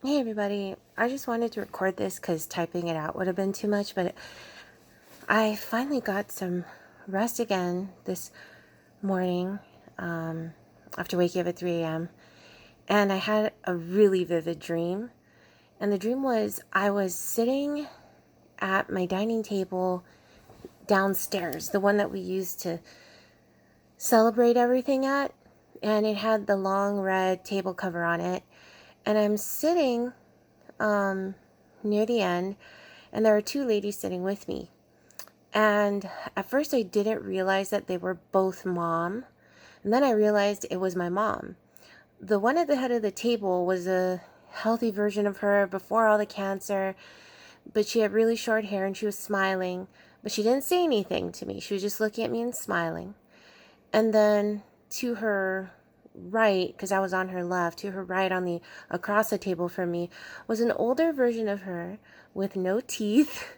Hey everybody, I just wanted to record this because typing it out would have been too much, but I finally got some rest again this morning after waking up at 3 a.m. And I had a really vivid dream. And the dream was I was sitting at my dining table downstairs, the one that we used to celebrate everything at, and it had the long red table cover on it. And I'm sitting near the end, and there are two ladies sitting with me. And at first, I didn't realize that they were both mom. And then I realized it was my mom. The one at the head of the table was a healthy version of her before all the cancer, but she had really short hair and she was smiling, but she didn't say anything to me. She was just looking at me and smiling. And then to her right, because I was on her left, to her right on the across the table from me was an older version of her with no teeth.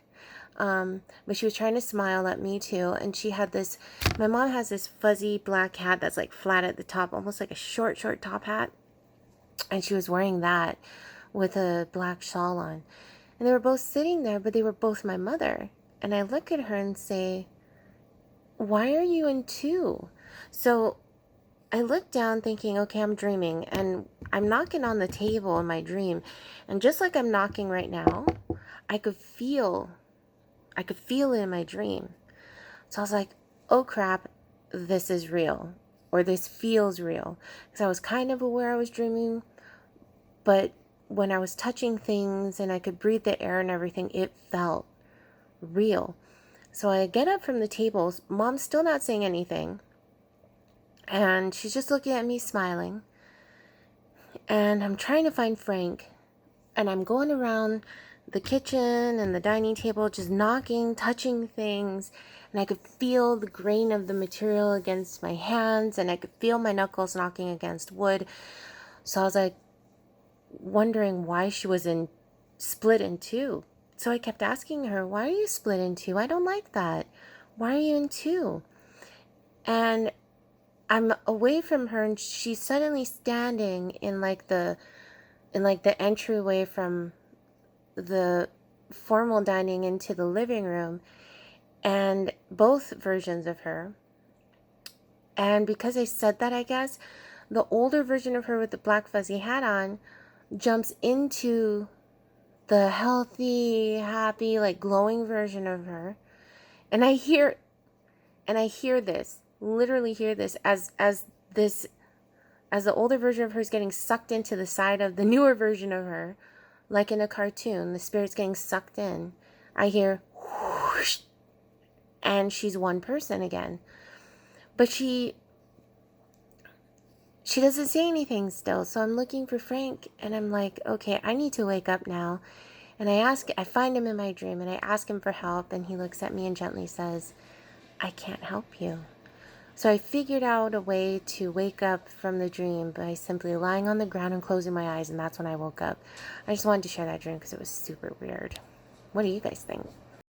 But she was trying to smile at me too. And she had this, my mom has this fuzzy black hat that's like flat at the top, almost like a short top hat. And she was wearing that with a black shawl on. And they were both sitting there, but they were both my mother. And I look at her and say, why are you in two? So I look down thinking, okay, I'm dreaming. And I'm knocking on the table in my dream. And just like I'm knocking right now, I could feel it in my dream. So I was like, oh crap, this is real. Or this feels real. Because I was kind of aware I was dreaming. But when I was touching things and I could breathe the air and everything, it felt real. So I get up from the table. Mom's still not saying anything. And she's just looking at me smiling. And I'm trying to find Frank. And I'm going around the kitchen and the dining table, just knocking, touching things. And I could feel the grain of the material against my hands. And I could feel my knuckles knocking against wood. So I was like wondering why she was split in two. So I kept asking her, why are you split in two? I don't like that. Why are you in two? And I'm away from her, and she's suddenly standing in like the entryway from the formal dining into the living room, and both versions of her. And because I said that, I guess the older version of her with the black fuzzy hat on jumps into the healthy, happy, like glowing version of her. And I hear this, literally hear this as the older version of her is getting sucked into the side of the newer version of her, like in a cartoon, the spirit's getting sucked in. I hear whoosh, and she's one person again. But she doesn't say anything still. So I'm looking for Frank, and I'm like, okay, I need to wake up now. And I find him in my dream, and I ask him for help, and he looks at me and gently says, I can't help you. So I figured out a way to wake up from the dream by simply lying on the ground and closing my eyes, and that's when I woke up. I just wanted to share that dream because it was super weird. What do you guys think?